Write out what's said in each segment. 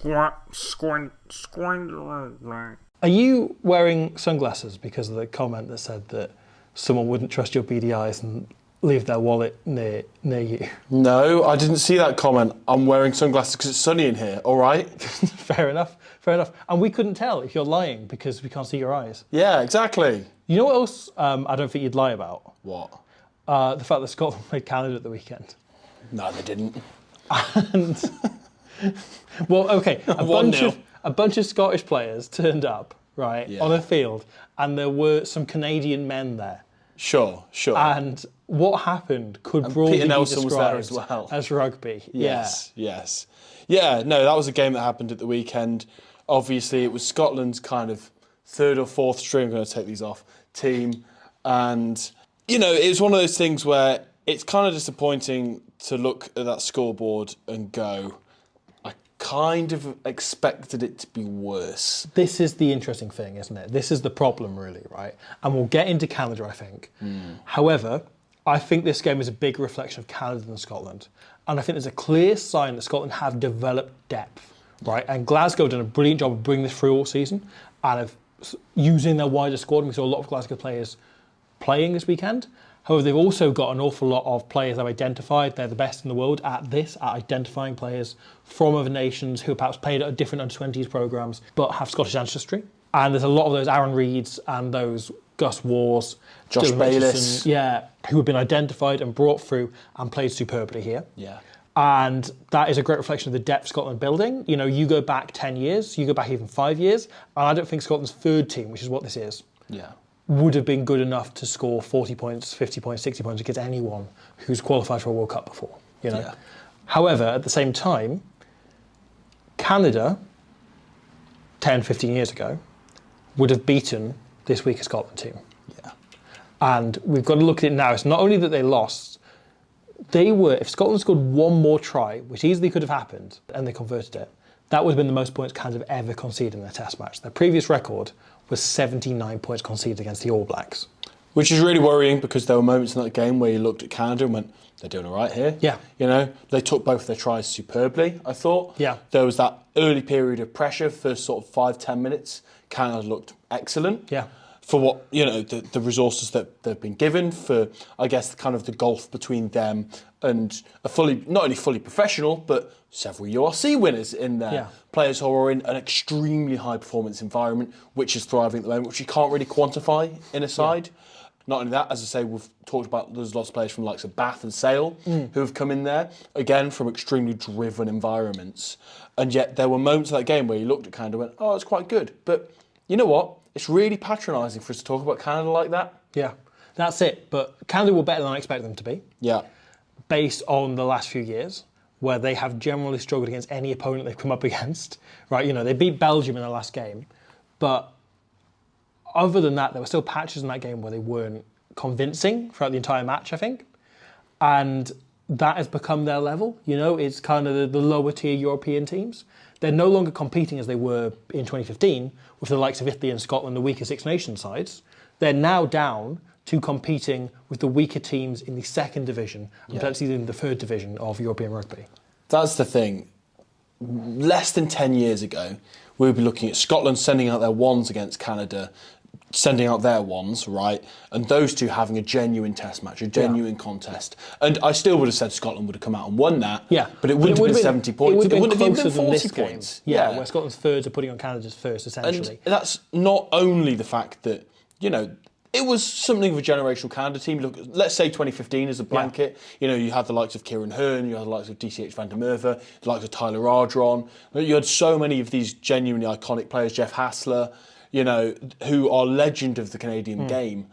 Are you wearing sunglasses because of the comment that said that someone wouldn't trust your beady eyes and leave their wallet near you? No, I didn't see that comment. I'm wearing sunglasses because it's sunny in here, all right? Fair enough. And we couldn't tell if you're lying because we can't see your eyes. Yeah, exactly. You know what else I don't think you'd lie about? What? The fact that Scotland played Canada at the weekend. No, they didn't. And, well, okay, a bunch of Scottish players turned up, right, on a field, and there were some Canadian men there. Sure. And what happened could broadly Peter be Nelson was there described as well. as rugby. Yes. Yeah, no, that was a game that happened at the weekend. Obviously, it was Scotland's kind of third or fourth string, I'm going to take these off, team. And, you know, it's one of those things where it's kind of disappointing to look at that scoreboard and go, I kind of expected it to be worse. This is the interesting thing, isn't it? This is the problem, really, right? And we'll get into Canada, I think. However, I think this game is a big reflection of Canada than Scotland. And I think there's a clear sign that Scotland have developed depth, right? And Glasgow have done a brilliant job of bringing this through all season and of using their wider squad. And we saw a lot of Glasgow players playing this weekend. However, they've also got an awful lot of players they've identified. They're the best in the world at identifying players from other nations who perhaps played at different under-20s programmes but have Scottish ancestry. And there's a lot of those Aaron Reeds and those Gus Wars, Josh Bayliss, who have been identified and brought through and played superbly here. Yeah. And that is a great reflection of the depth Scotland building. You know, you go back 10 years, you go back even 5 years, and I don't think Scotland's third team, which is what this is, would have been good enough to score 40 points, 50 points, 60 points against anyone who's qualified for a World Cup before, you know. Yeah. However, at the same time, Canada, 10, 15 years ago, would have beaten this weaker Scotland team. Yeah. And we've got to look at it now. It's not only that they lost, if Scotland scored one more try, which easily could have happened, and they converted it, that would have been the most points Canada have ever conceded in their test match. Their previous record was 79 points conceded against the All Blacks. Which is really worrying because there were moments in that game where you looked at Canada and went, they're doing all right here. Yeah. You know, they took both their tries superbly, I thought. Yeah. There was that early period of pressure, first sort of 5-10 minutes. Canada looked excellent. Yeah. For what, you know, the resources that they've been given, for, I guess, kind of the gulf between them and not only fully professional, but several URC winners in there. Yeah. Players who are in an extremely high performance environment, which is thriving at the moment, which you can't really quantify in a side. Yeah. Not only that, as I say, we've talked about there's lots of players from the likes of Bath and Sale who have come in there, again, from extremely driven environments. And yet there were moments of that game where you looked at Canada and went, oh, it's quite good. But you know what? It's really patronising for us to talk about Canada like that. Yeah, that's it. But Canada were better than I expected them to be. Yeah. Based on the last few years, where they have generally struggled against any opponent they've come up against. Right, you know, they beat Belgium in the last game, but other than that, there were still patches in that game where they weren't convincing throughout the entire match, I think. And that has become their level. You know, it's kind of the lower tier European teams. They're no longer competing as they were in 2015 with the likes of Italy and Scotland, the weaker Six Nations sides. They're now down to competing with the weaker teams in the second division and perhaps even the third division of European rugby. That's the thing. Less than 10 years ago, we would be looking at Scotland sending out their ones against Canada, sending out their ones, right? And those two having a genuine test match, a genuine contest. And I still would have said Scotland would have come out and won that. Yeah. But it wouldn't have been 70 points. It wouldn't have been 40 points. Yeah, where Scotland's thirds are putting on Canada's first, essentially. And that's not only the fact that, you know, it was something of a generational Canada team. Look, let's say 2015 as a blanket. Yeah. You know, you had the likes of Kieran Hearn, you had the likes of DCH van der Merwe, the likes of Tyler Ardron. You had so many of these genuinely iconic players, Jeff Hassler, you know, who are legend of the Canadian game,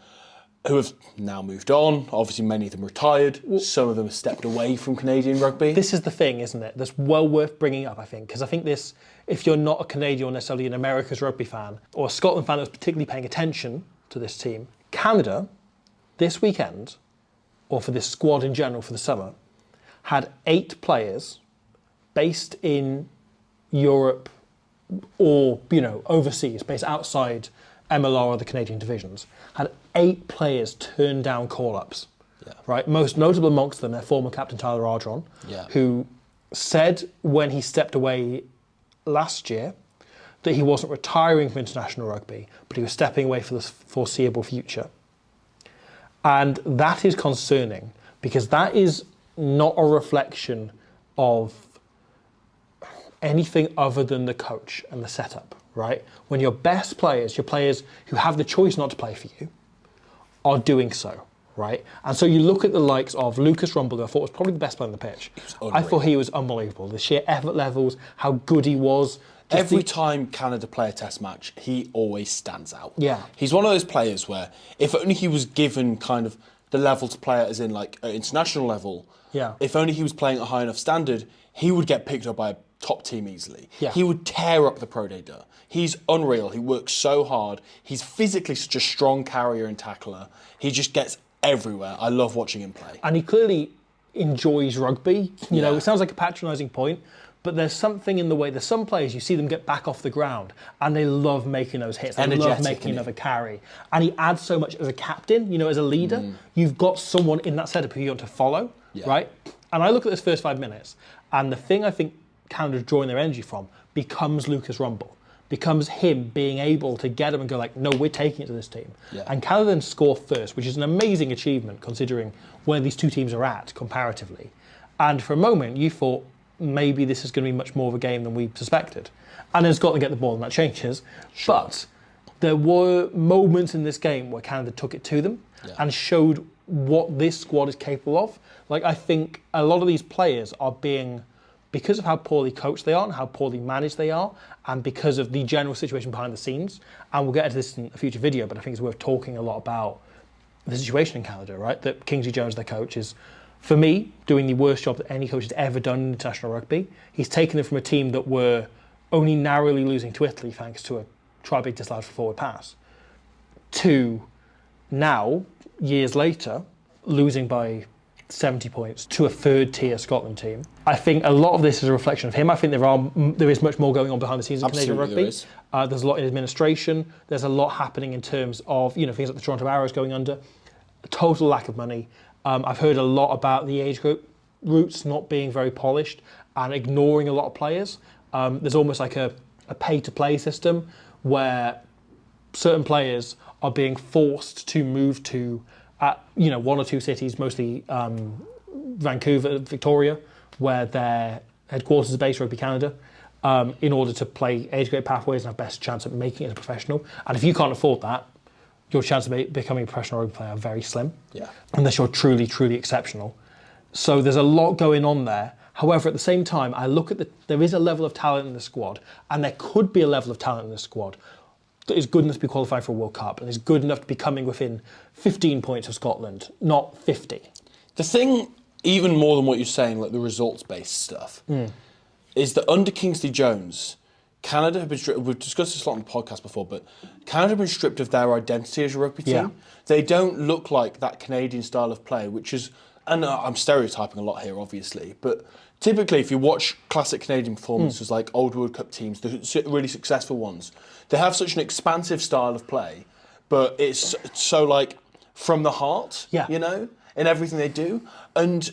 who have now moved on. Obviously, many of them retired. Some of them have stepped away from Canadian rugby. This is the thing, isn't it? That's well worth bringing up, I think, because I think this, if you're not a Canadian or necessarily an America's rugby fan, or a Scotland fan that's particularly paying attention to this team, Canada, this weekend, or for this squad in general for the summer, had 8 players based in Europe or, you know, overseas, based outside MLR or the Canadian divisions, had 8 players turn down call-ups. Yeah. Right? Most notable amongst them, their former captain Tyler Ardron, who said when he stepped away last year that he wasn't retiring from international rugby, but he was stepping away for the foreseeable future. And that is concerning because that is not a reflection of anything other than the coach and the setup, right? When your best players, your players who have the choice not to play for you, are doing so, right? And so you look at the likes of Lucas Rumble, who I thought was probably the best player on the pitch. I thought he was unbelievable. The sheer effort levels, how good he was. Every time Canada play a test match, he always stands out. Yeah. He's one of those players where if only he was given kind of the level to play at, as in like an international level, if only he was playing at a high enough standard, he would get picked up by a top team easily. Yeah. He would tear up the Pro Day duh. He's unreal. He works so hard. He's physically such a strong carrier and tackler. He just gets everywhere. I love watching him play. And he clearly enjoys rugby. You know, it sounds like a patronising point, but there's something in the way. There's some players, you see them get back off the ground and they love making those hits. They love making another carry. And he adds so much as a captain, you know, as a leader. You've got someone in that setup who you want to follow, right? And I look at this first 5 minutes, and the thing I think Canada's drawing their energy from becomes Lucas Rumble. Becomes him being able to get him and go like, no, we're taking it to this team. And Canada then score first, which is an amazing achievement considering where these two teams are at comparatively. And for a moment, you thought maybe this is going to be much more of a game than we suspected. And then Scotland get the ball and that changes. But there were moments in this game where Canada took it to them and showed what this squad is capable of. Like, I think a lot of these players are being, because of how poorly coached they are and how poorly managed they are, and because of the general situation behind the scenes, and we'll get into this in a future video, but I think it's worth talking a lot about the situation in Canada, right? That Kingsley Jones, their coach, is, for me, doing the worst job that any coach has ever done in international rugby. He's taken them from a team that were only narrowly losing to Italy thanks to a try big disallowed for forward pass, to now, years later, losing by 70 points to a third-tier Scotland team. I think a lot of this is a reflection of him. I think there is much more going on behind the scenes in Canadian rugby. There's a lot in administration. There's a lot happening in terms of things like the Toronto Arrows going under. A total lack of money. I've heard a lot about the age group routes not being very polished and ignoring a lot of players. There's almost like a pay-to-play system where certain players are being forced to move to one or two cities, mostly Vancouver, Victoria, where their headquarters is based, Rugby Canada, in order to play age grade pathways and have best chance at making it as a professional. And if you can't afford that, your chance of becoming a professional rugby player are very slim, unless you're truly, truly exceptional. So there's a lot going on there. However, at the same time, I look at there is a level of talent in the squad, and there could be a level of talent in the squad that is good enough to be qualified for a World Cup and is good enough to be coming within 15 points of Scotland, not 50. The thing, even more than what you're saying, like the results-based stuff, is that under Kingsley Jones, Canada have been stripped. We've discussed this a lot on the podcast before, but Canada have been stripped of their identity as a rugby team. They don't look like that Canadian style of play, which is, and I'm stereotyping a lot here, obviously, but typically, if you watch classic Canadian performances like old World Cup teams, the really successful ones, they have such an expansive style of play, but it's so like from the heart, in everything they do. And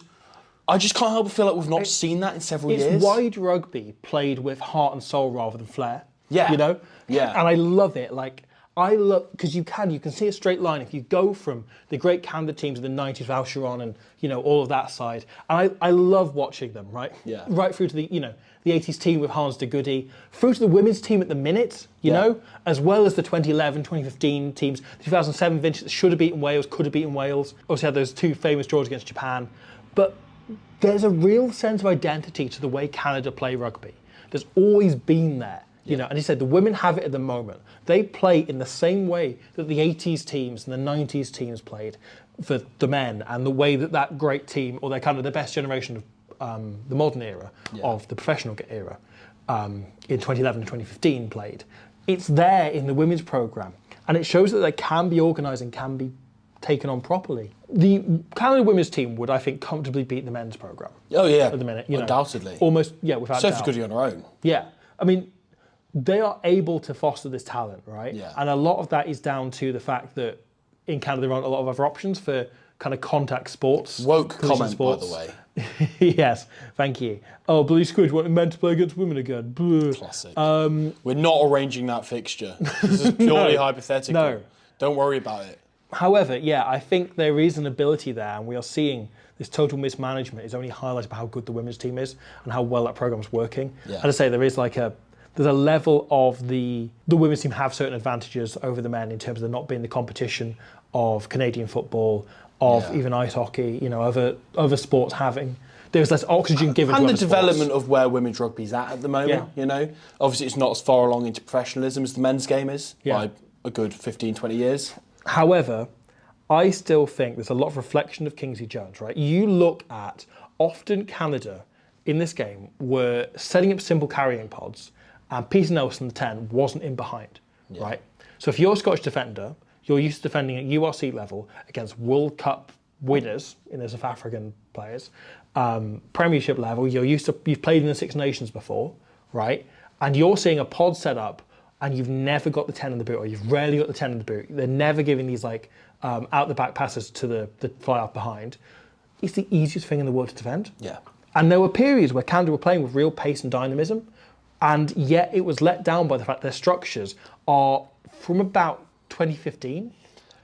I just can't help but feel like we've not seen that in several years. It's wide rugby played with heart and soul rather than flair. Yeah. And I love it. Because you can see a straight line if you go from the great Canada teams of the 90s with Al Sharon and, all of that side. And I love watching them, right? Yeah. Right through to the 80s team with Hans de Goody, through to the women's team at the minute, you know, as well as the 2011, 2015 teams, the 2007 vintage that should have beaten Wales, could have beaten Wales. Obviously had those two famous draws against Japan. But there's a real sense of identity to the way Canada play rugby. There's always been there. And he said the women have it at the moment. They play in the same way that the 80s teams and the 90s teams played for the men, and the way that great team, or they're kind of the best generation of the modern era, of the professional era, in 2011 and 2015 played. It's there in the women's programme, and it shows that they can be organised and can be taken on properly. The Canada women's team would, I think, comfortably beat the men's programme. Oh yeah, at the minute, undoubtedly. Almost, without doubt. Sophie Goody on her own. Yeah, I mean, they are able to foster this talent, right? Yeah. And a lot of that is down to the fact that in Canada there aren't a lot of other options for kind of contact sports. Woke comment, sports. by the way. Yes, thank you. Oh, Blue Squid wanting men to play against women again. Blah. Classic. We're not arranging that fixture. This is purely hypothetical. No. Don't worry about it. However, yeah, I think there is an ability there, and we are seeing this total mismanagement is only highlighted by how good the women's team is and how well that program's working. Yeah. As I say, there's a level of the women's team have certain advantages over the men in terms of not being the competition of Canadian football, of even ice hockey, other sports having. There's less oxygen given to and the other development sports. of where women's rugby's at the moment. Obviously it's not as far along into professionalism as the men's game is by a good 15, 20 years. However, I still think there's a lot of reflection of Kingsley Jones, right? You look at often Canada in this game were setting up simple carrying pods, and Peter Nelson, the 10, wasn't in behind, right? So if you're a Scottish defender, you're used to defending at URC level against World Cup winners in the South African players, Premiership level, you've played in the Six Nations before, right? And you're seeing a pod set up and you've never got the 10 in the boot, or you've rarely got the 10 in the boot. They're never giving these out the back passes to the fly up behind. It's the easiest thing in the world to defend. Yeah. And there were periods where Canada were playing with real pace and dynamism, and yet it was let down by the fact their structures are from about 2015.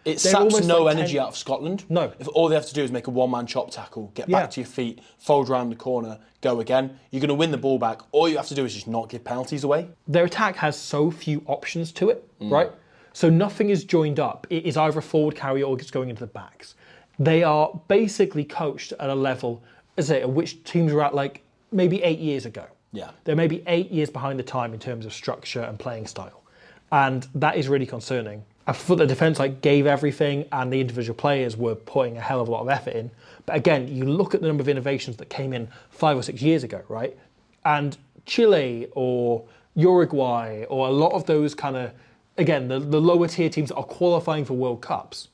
It saps no like energy out of Scotland. No. If all they have to do is make a one-man chop tackle, get back to your feet, fold round the corner, go again, you're going to win the ball back. All you have to do is just not give penalties away. Their attack has so few options to it, right? So nothing is joined up. It is either a forward carry or it's going into the backs. They are basically coached at a level, as I say, at which teams were at like maybe 8 years ago. Yeah. They're maybe 8 years behind the time in terms of structure and playing style. And that is really concerning. I thought the defence gave everything and the individual players were putting a hell of a lot of effort in. But again, you look at the number of innovations that came in 5 or 6 years ago, right? And Chile or Uruguay or a lot of those kind of, again, the lower tier teams that are qualifying for World Cups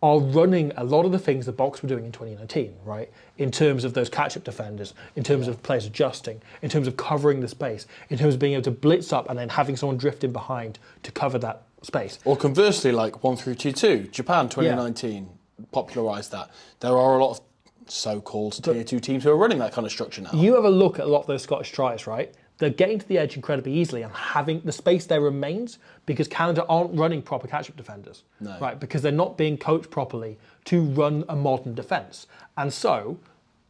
are running a lot of the things the Box were doing in 2019, right? In terms of those catch-up defenders, in terms of players adjusting, in terms of covering the space, in terms of being able to blitz up and then having someone drift in behind to cover that space. Or conversely, like 1-3-2-2, Japan 2019 popularised that. There are a lot of so-called tier 2 teams who are running that kind of structure now. You have a look at a lot of those Scottish tries, right? They're getting to the edge incredibly easily and having the space there remains because Canada aren't running proper catch-up defenders, right? Because they're not being coached properly to run a modern defence. And so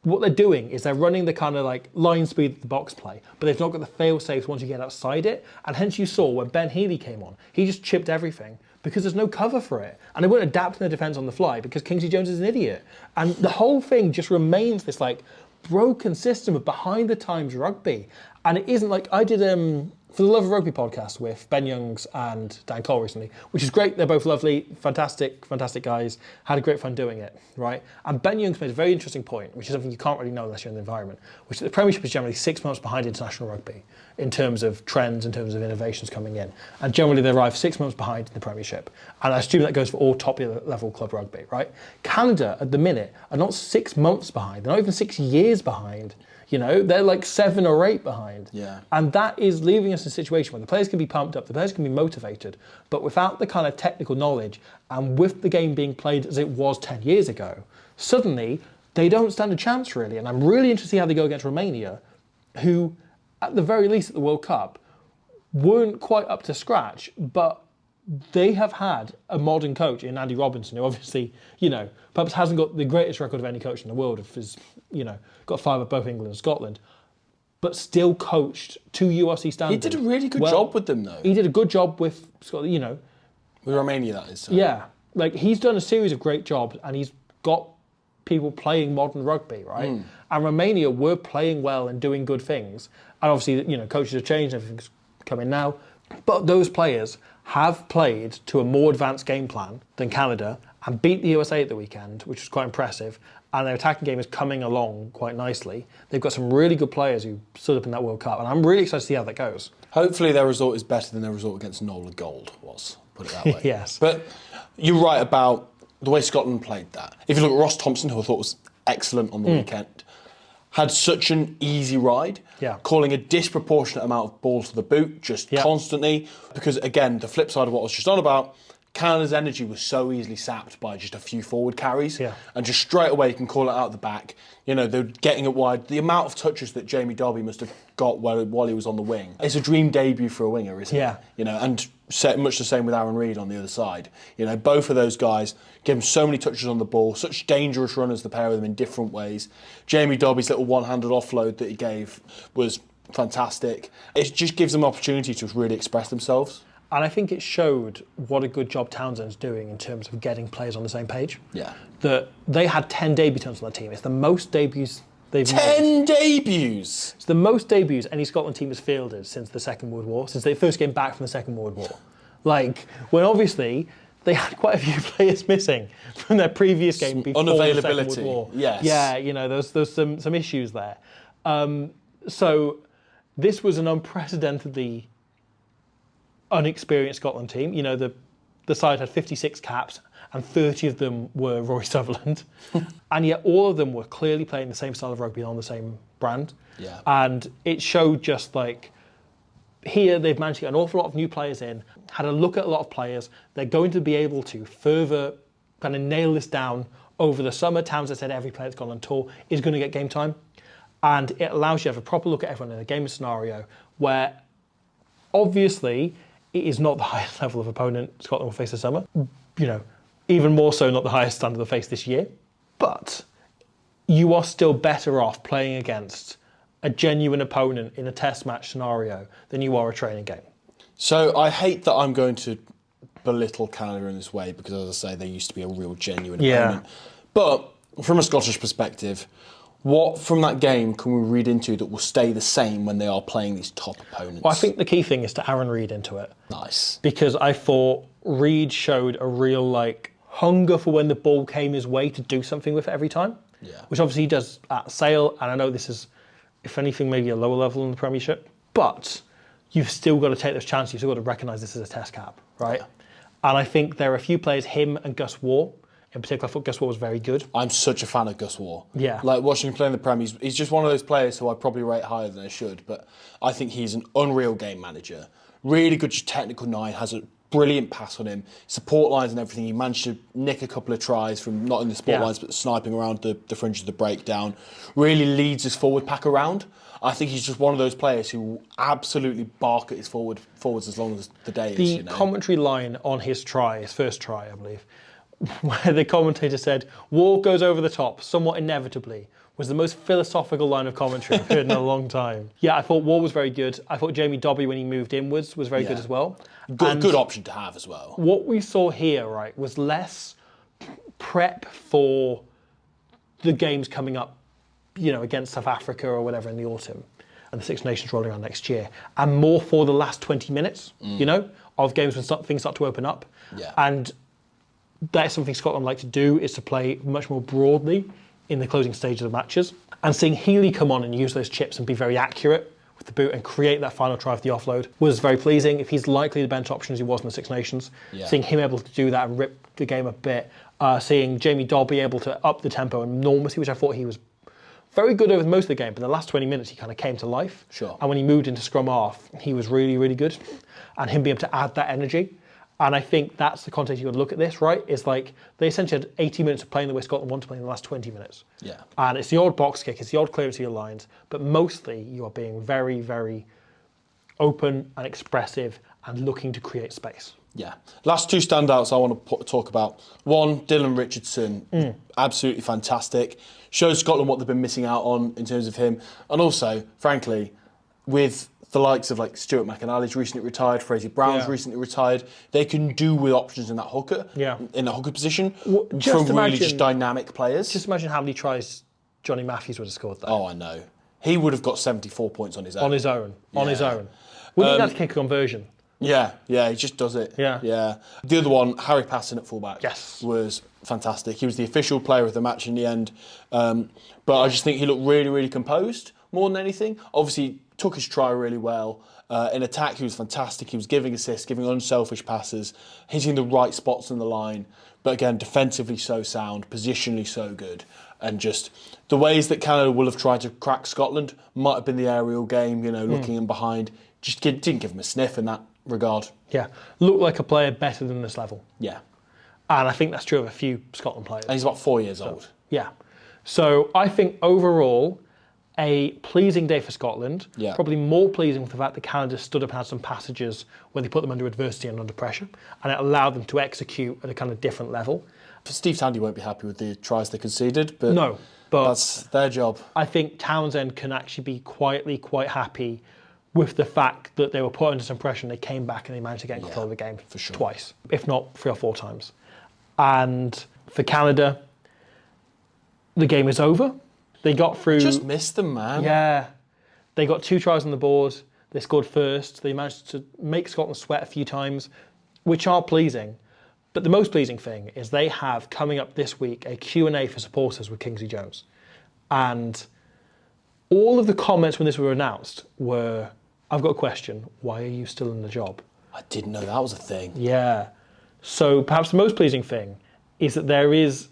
what they're doing is they're running the kind of line speed of the box play, but they've not got the fail-safes once you get outside it. And hence you saw when Ben Healy came on, he just chipped everything because there's no cover for it. And they weren't adapting their defence on the fly because Kingsley Jones is an idiot. And the whole thing just remains this broken system of behind the times rugby. And it isn't I did for the Love of Rugby podcast with Ben Youngs and Dan Cole recently, which is great. They're both lovely, fantastic guys. Had a great fun doing it, right? And Ben Youngs made a very interesting point, which is something you can't really know unless you're in the environment, which is that the Premiership is generally 6 months behind international rugby in terms of trends, in terms of innovations coming in. And generally they arrive 6 months behind in the Premiership. And I assume that goes for all top level club rugby, right? Canada, at the minute, are not 6 months behind. They're not even 6 years behind. They're 7 or 8 behind. Yeah. And that is leaving us in a situation where the players can be pumped up, the players can be motivated, but without the kind of technical knowledge and with the game being played as it was 10 years ago, suddenly they don't stand a chance really. And I'm really interested to see how they go against Romania, who, at the very least at the World Cup, weren't quite up to scratch, but they have had a modern coach in Andy Robinson, who obviously, perhaps hasn't got the greatest record of any coach in the world, if he's, got 5 at both England and Scotland, but still coached to URC standards. He did a really good job with them, though. He did a good job with Scotland, With Romania, that is. So. Yeah. He's done a series of great jobs, and he's got people playing modern rugby, right? And Romania were playing well and doing good things. And obviously, coaches have changed, everything's coming now. But those players have played to a more advanced game plan than Canada and beat the USA at the weekend, which was quite impressive. And their attacking game is coming along quite nicely. They've got some really good players who stood up in that World Cup, and I'm really excited to see how that goes. Hopefully their result is better than their result against Nola Gold was, put it that way. Yes. But you're right about the way Scotland played that. If you look at Ross Thompson, who I thought was excellent on the weekend, had such an easy ride, calling a disproportionate amount of balls to the boot just constantly. Because again, the flip side of what I was just on about, Canada's energy was so easily sapped by just a few forward carries. Yeah. And just straight away you can call it out the back. You know, they're getting it wide. The amount of touches that Jamie Dobby must have got while he was on the wing. It's a dream debut for a winger, isn't it? You know, and much the same with Aaron Reid on the other side. You know, both of those guys give him so many touches on the ball, such dangerous runners, the pair of them in different ways. Jamie Dobby's little one-handed offload that he gave was fantastic. It just gives them opportunity to really express themselves. And I think it showed what a good job Townsend's doing in terms of getting players on the same page. Yeah. That they had 10 debutants on the team. It's the most debuts they've 10 debuts! It's the most debuts any Scotland team has fielded since the Second World War, since they first came back from the Second World War. Like, when obviously they had quite a few players missing from their previous game before the Second World War. Yes. Yeah, you know, there's some issues there. So this was an unprecedentedly unexperienced Scotland team. You know, the side had 56 caps and 30 of them were Rory Sutherland. And yet all of them were clearly playing the same style of rugby on the same brand. Yeah. And it showed just like, here they've managed to get an awful lot of new players in, had a look at a lot of players. They're going to be able to further kind of nail this down over the summer. Townsend said every player that's gone on tour is going to get game time. And it allows you to have a proper look at everyone in a game scenario where obviously it is not the highest level of opponent Scotland will face this summer. You know, even more so not the highest standard they'll face this year. But you are still better off playing against a genuine opponent in a test match scenario than you are a training game. So I hate that I'm going to belittle Canada in this way because, as I say, they used to be a real genuine opponent. But from a Scottish perspective, what from that game can we read into that will stay the same when they are playing these top opponents? Well, I think the key thing is to Aaron Reid into it. Nice. Because I thought Reid showed a real hunger for when the ball came his way to do something with it every time. Yeah. Which obviously he does at Sale, and I know this is, if anything, maybe a lower level in the Premiership. But you've still got to take those chances. You've still got to recognise this as a test cap, right? Yeah. And I think there are a few players, him and Gus Waugh, in particular, I thought Gus Waugh was very good. I'm such a fan of Gus Waugh. Yeah. Like, watching him play in the Prem, he's just one of those players who I probably rate higher than I should, but I think he's an unreal game manager. Really good, just technical nine, has a brilliant pass on him. Support lines and everything. He managed to nick a couple of tries from not in the support lines, but sniping around the fringe of the breakdown. Really leads his forward pack around. I think he's just one of those players who will absolutely bark at his forwards as long as the day is. The commentary line on his first try, I believe, where the commentator said, "Waugh goes over the top, somewhat inevitably," was the most philosophical line of commentary I've heard in a long time. Yeah, I thought Waugh was very good. I thought Jamie Dobby, when he moved inwards, was very good as well. Good option to have as well. What we saw here, right, was less prep for the games coming up, you know, against South Africa or whatever in the autumn, and the Six Nations rolling around next year, and more for the last 20 minutes, you know, of games when things start to open up. Yeah. And that's something Scotland like to do, is to play much more broadly in the closing stage of the matches. And seeing Healy come on and use those chips and be very accurate with the boot and create that final try of the offload was very pleasing. If he's likely the bench option as he was in the Six Nations, seeing him able to do that and rip the game a bit, seeing Jamie Dobby able to up the tempo enormously, which I thought he was very good over most of the game, but the last 20 minutes he kind of came to life. Sure. And when he moved into scrum half, he was really, really good. And him being able to add that energy. And I think that's the context you've got to look at this, right? It's like they essentially had 80 minutes of playing the way Scotland want to play in the last 20 minutes. Yeah. And it's the odd box kick, it's the odd clearance of your lines, but mostly you are being very, very open and expressive and looking to create space. Yeah. Last two standouts I want to talk about. One, Dylan Richardson, absolutely fantastic. Shows Scotland what they've been missing out on in terms of him. And also, frankly, with the likes of Stuart McInally's recently retired, Fraser Brown's recently retired, they can do with options in that hooker, in that hooker position, from really just dynamic players. Just imagine how many tries Johnny Matthews would have scored there. Oh, I know. He would have got 74 points on his own. On his own. Wouldn't he have to kick a conversion? Yeah, he just does it. Yeah. The other one, Harry Patton at fullback, yes, was fantastic. He was the official player of the match in the end. But I just think he looked really, really composed more than anything. Obviously, took his try really well. In attack, he was fantastic. He was giving assists, giving unselfish passes, hitting the right spots in the line. But again, defensively so sound, positionally so good. And just the ways that Canada will have tried to crack Scotland might have been the aerial game, looking in behind. Just didn't give him a sniff, and that regard. Yeah, look like a player better than this level. Yeah. And I think that's true of a few Scotland players. And he's about 4 years old. Yeah. So I think overall, a pleasing day for Scotland. Yeah. Probably more pleasing with the fact that Canada stood up and had some passages where they put them under adversity and under pressure. And it allowed them to execute at a kind of different level. Steve Tandy won't be happy with the tries they conceded, but No, but that's their job. I think Townsend can actually be quietly quite happy with the fact that they were put under some pressure and they came back and they managed to get in control of the game for sure. Twice, if not 3 or 4 times. And for Canada, the game is over. They got through. Just missed them, man. Yeah. They got 2 tries on the board. They scored first. They managed to make Scotland sweat a few times, which are pleasing. But the most pleasing thing is they have, coming up this week, a Q&A for supporters with Kingsley Jones. And all of the comments when this were announced were, I've got a question. Why are you still in the job? I didn't know that was a thing. Yeah. So perhaps the most pleasing thing is that there is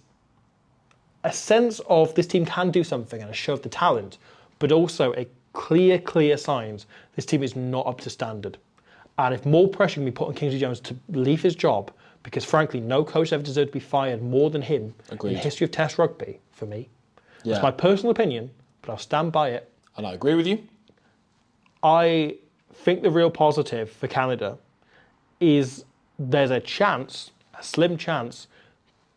a sense of this team can do something and a show of the talent, but also a clear signs this team is not up to standard. And if more pressure can be put on Kingsley Jones to leave his job, because frankly, no coach ever deserved to be fired more than him in the history of Test rugby, for me. Yeah. It's my personal opinion, but I'll stand by it. And I agree with you. I think the real positive for Canada is there's a chance, a slim chance,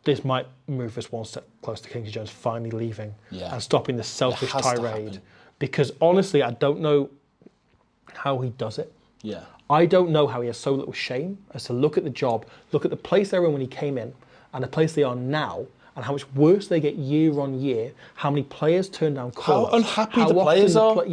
this might move us one step closer to Kingsley Jones finally leaving and stopping the selfish tirade. Because honestly, I don't know how he does it. Yeah. I don't know how he has so little shame as to look at the job, look at the place they were in when he came in and the place they are now, and how much worse they get year on year, how many players turn down calls. How unhappy the players are.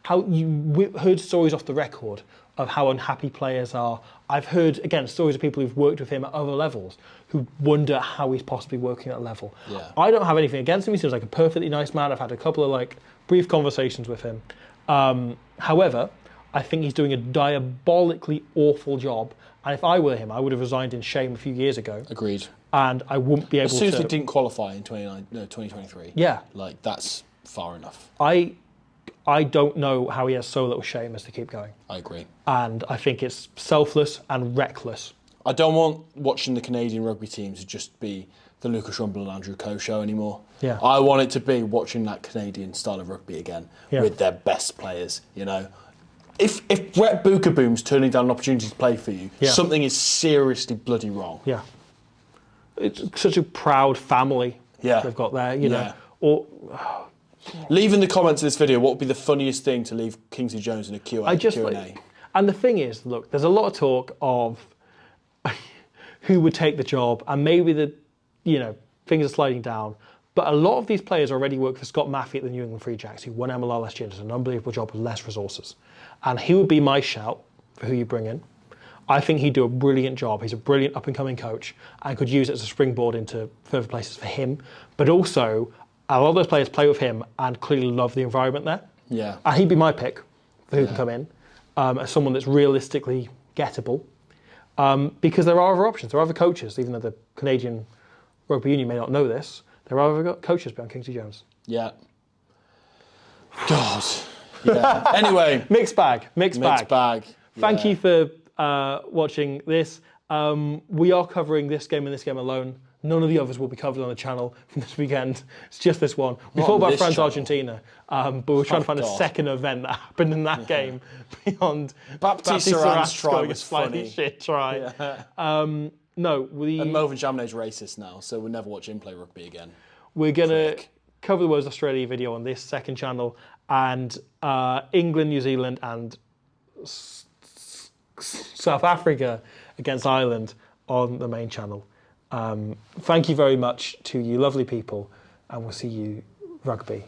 How you heard stories off the record of how unhappy players are. I've heard, again, stories of people who've worked with him at other levels who wonder how he's possibly working at a level. Yeah. I don't have anything against him. He seems like a perfectly nice man. I've had a couple of brief conversations with him. However, I think he's doing a diabolically awful job. And if I were him, I would have resigned in shame a few years ago. Agreed. And I wouldn't be able to... As soon as they didn't qualify in 2023. Yeah. That's far enough. I don't know how he has so little shame as to keep going. I agree. And I think it's selfless and reckless. I don't want watching the Canadian rugby team to just be the Lucas Rumball and Andrew Coe show anymore. Yeah. I want it to be watching that Canadian style of rugby again with their best players, you know. If Brett Bookaboom's turning down an opportunity to play for you, something is seriously bloody wrong. Yeah. It's such a proud family they've got there, you know. Or leave in the comments of this video what would be the funniest thing to leave Kingsley Jones in a Q&A. And the thing is, look, there's a lot of talk of who would take the job, and maybe things are sliding down. But a lot of these players already work for Scott Maffey at the New England Free Jacks, who won MLR last year and does an unbelievable job with less resources. And he would be my shout for who you bring in. I think he'd do a brilliant job. He's a brilliant up-and-coming coach and could use it as a springboard into further places for him. But also, a lot of those players play with him and clearly love the environment there. Yeah. And he'd be my pick for who can come in as someone that's realistically gettable. Because there are other options. There are other coaches, even though the Canadian Rugby Union may not know this. There are other coaches beyond Kingsley Jones. Yeah. God. Yeah. Anyway. Mixed bag. Thank you for watching this. We are covering this game and this game alone. None of the others will be covered on the channel from this weekend. It's just this one. We thought about France-Argentina, but we're trying to find a second event that happened in that game beyond Baptiste Saran's try was funny. Shit try. And Melvin Chaminet's racist now, so we'll never watch him play rugby again. We're going to cover the Words Australia video on this second channel, and England, New Zealand, and South Africa against Ireland on the main channel. Thank you very much to you lovely people, and we'll see you rugby